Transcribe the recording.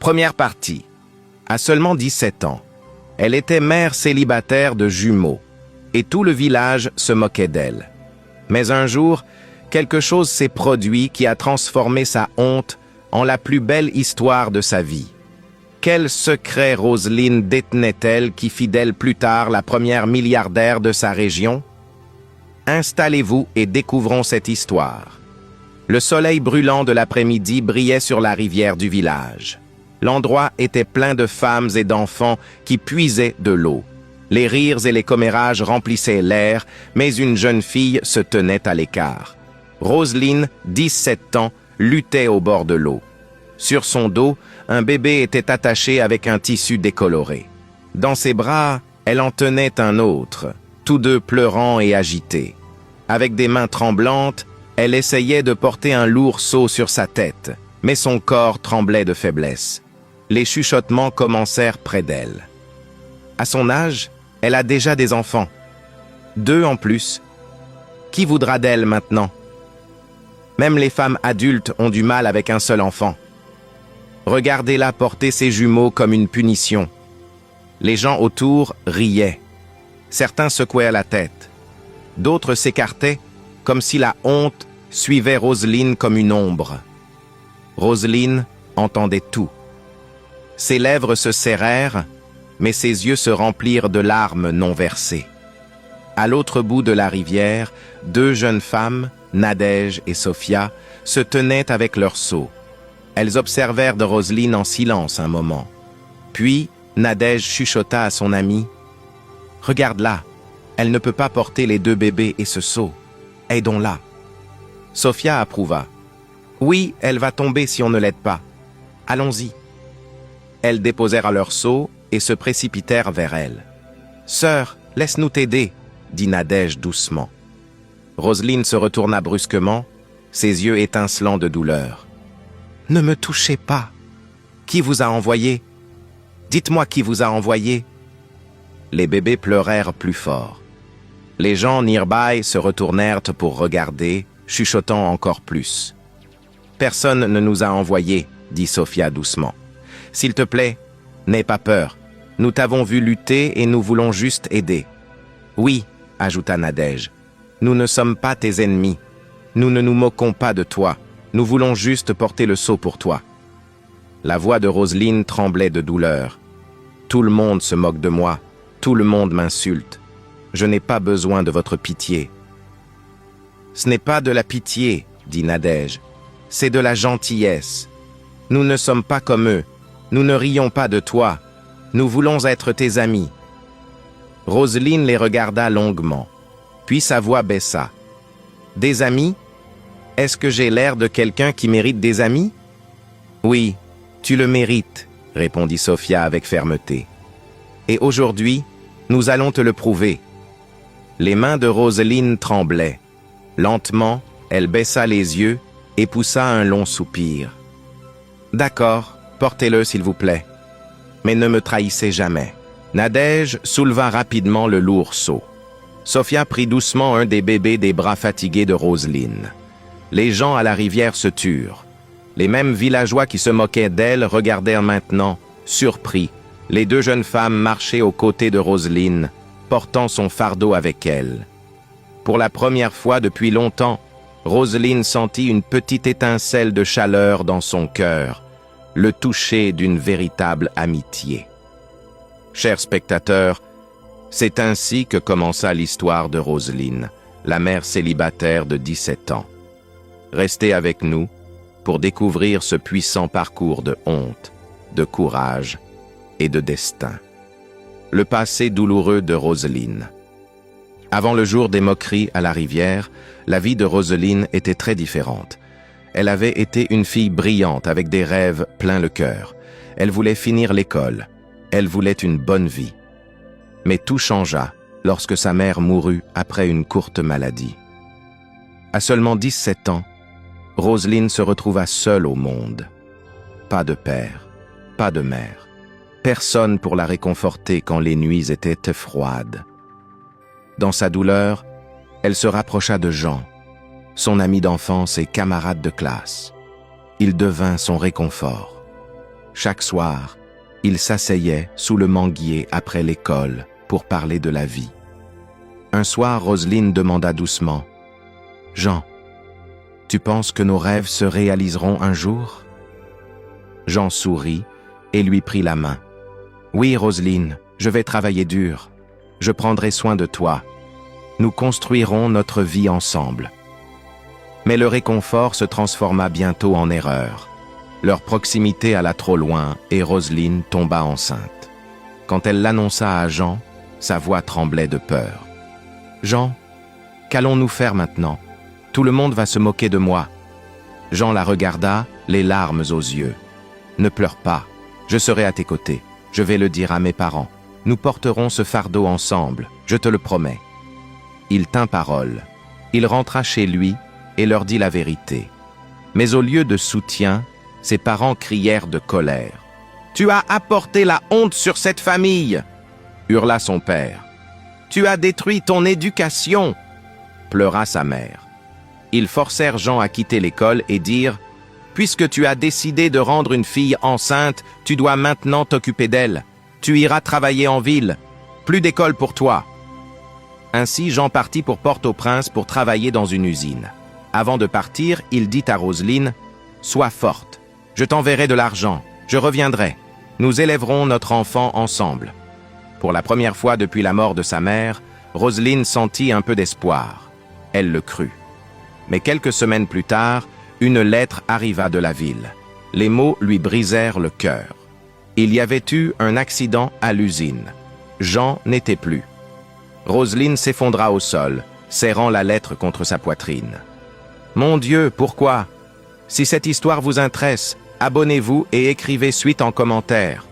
Première partie. À seulement 17 ans, elle était mère célibataire de jumeaux, et tout le village se moquait d'elle. Mais un jour, quelque chose s'est produit qui a transformé sa honte en la plus belle histoire de sa vie. Quel secret Roselyne détenait-elle qui fit d'elle plus tard la première milliardaire de sa région? Installez-vous et découvrons cette histoire. Le soleil brûlant de l'après-midi brillait sur la rivière du village. L'endroit était plein de femmes et d'enfants qui puisaient de l'eau. Les rires et les commérages remplissaient l'air, mais une jeune fille se tenait à l'écart. Roselyne, 17 ans, luttait au bord de l'eau. Sur son dos, un bébé était attaché avec un tissu décoloré. Dans ses bras, elle en tenait un autre, tous deux pleurant et agités. Avec des mains tremblantes, elle essayait de porter un lourd seau sur sa tête, mais son corps tremblait de faiblesse. Les chuchotements commencèrent près d'elle. À son âge, elle a déjà des enfants. 2 en plus. Qui voudra d'elle maintenant? Même les femmes adultes ont du mal avec un seul enfant. Regardez-la porter ses jumeaux comme une punition. Les gens autour riaient. Certains secouaient la tête. D'autres s'écartaient, comme si la honte suivait Roselyne comme une ombre. Roselyne entendait tout. Ses lèvres se serrèrent, mais ses yeux se remplirent de larmes non versées. À l'autre bout de la rivière, 2 jeunes femmes, Nadège et Sophia, se tenaient avec leurs seaux. Elles observèrent de Roselyne en silence un moment. Puis, Nadège chuchota à son amie. « Regarde-la, elle ne peut pas porter les 2 bébés et ce seau. Aidons-la. » Sophia approuva. « Oui, elle va tomber si on ne l'aide pas. Allons-y. » Elles déposèrent leurs seaux et se précipitèrent vers elle. « Sœur, laisse-nous t'aider, » dit Nadège doucement. Roselyne se retourna brusquement, ses yeux étincelants de douleur. « Ne me touchez pas. Qui vous a envoyé? Dites-moi qui vous a envoyé. » Les bébés pleurèrent plus fort. Les gens nearby se retournèrent pour regarder, chuchotant encore plus. « Personne ne nous a envoyés, » dit Sophia doucement. « S'il te plaît, n'aie pas peur. Nous t'avons vu lutter et nous voulons juste aider. »« Oui, » ajouta Nadège. « Nous ne sommes pas tes ennemis. Nous ne nous moquons pas de toi. Nous voulons juste porter le seau pour toi. » La voix de Roselyne tremblait de douleur. « Tout le monde se moque de moi. Tout le monde m'insulte. Je n'ai pas besoin de votre pitié. »« Ce n'est pas de la pitié, » dit Nadège. « C'est de la gentillesse. Nous ne sommes pas comme eux. Nous ne rions pas de toi. Nous voulons être tes amis. » Roselyne les regarda longuement. Puis sa voix baissa. « Des amis? Est-ce que j'ai l'air de quelqu'un qui mérite des amis? »« Oui, tu le mérites, » répondit Sophia avec fermeté. « Et aujourd'hui, nous allons te le prouver. » Les mains de Roselyne tremblaient. Lentement, elle baissa les yeux et poussa un long soupir. « D'accord, portez-le s'il vous plaît. Mais ne me trahissez jamais. » Nadège souleva rapidement le lourd seau. Sophia prit doucement un des bébés des bras fatigués de Roselyne. Les gens à la rivière se turent. Les mêmes villageois qui se moquaient d'elle regardèrent maintenant, surpris, les 2 jeunes femmes marcher aux côtés de Roselyne, portant son fardeau avec elle. Pour la première fois depuis longtemps, Roselyne sentit une petite étincelle de chaleur dans son cœur, le toucher d'une véritable amitié. Chers spectateurs, c'est ainsi que commença l'histoire de Roselyne, la mère célibataire de 17 ans. Restez avec nous pour découvrir ce puissant parcours de honte, de courage et de destin. Le passé douloureux de Roselyne. Avant le jour des moqueries à la rivière, la vie de Roselyne était très différente. Elle avait été une fille brillante avec des rêves plein le cœur. Elle voulait finir l'école. Elle voulait une bonne vie. Mais tout changea lorsque sa mère mourut après une courte maladie. À seulement 17 ans, Roselyne se retrouva seule au monde. Pas de père, pas de mère. Personne pour la réconforter quand les nuits étaient froides. Dans sa douleur, elle se rapprocha de Jean, son ami d'enfance et camarade de classe. Il devint son réconfort. Chaque soir, ils s'asseyaient sous le manguier après l'école pour parler de la vie. Un soir, Roselyne demanda doucement, « Jean, tu penses que nos rêves se réaliseront un jour ?» Jean sourit et lui prit la main. « Oui, Roselyne, je vais travailler dur. Je prendrai soin de toi. Nous construirons notre vie ensemble. » Mais le réconfort se transforma bientôt en erreur. Leur proximité alla trop loin et Roselyne tomba enceinte. Quand elle l'annonça à Jean, sa voix tremblait de peur. « Jean, qu'allons-nous faire maintenant? Tout le monde va se moquer de moi. » Jean la regarda, les larmes aux yeux. « Ne pleure pas, je serai à tes côtés. Je vais le dire à mes parents. Nous porterons ce fardeau ensemble, je te le promets. » Il tint parole. Il rentra chez lui et leur dit la vérité. Mais au lieu de soutien, ses parents crièrent de colère. « Tu as apporté la honte sur cette famille !» hurla son père. « Tu as détruit ton éducation !» pleura sa mère. Ils forcèrent Jean à quitter l'école et dirent « Puisque tu as décidé de rendre une fille enceinte, tu dois maintenant t'occuper d'elle. Tu iras travailler en ville. Plus d'école pour toi. » Ainsi, Jean partit pour Port-au-Prince pour travailler dans une usine. Avant de partir, il dit à Roselyne « Sois forte. Je t'enverrai de l'argent. Je reviendrai. Nous élèverons notre enfant ensemble. » Pour la première fois depuis la mort de sa mère, Roselyne sentit un peu d'espoir. Elle le crut. Mais quelques semaines plus tard, une lettre arriva de la ville. Les mots lui brisèrent le cœur. Il y avait eu un accident à l'usine. Jean n'était plus. Roselyne s'effondra au sol, serrant la lettre contre sa poitrine. « Mon Dieu, pourquoi? Si cette histoire vous intéresse, abonnez-vous et écrivez suite en commentaire.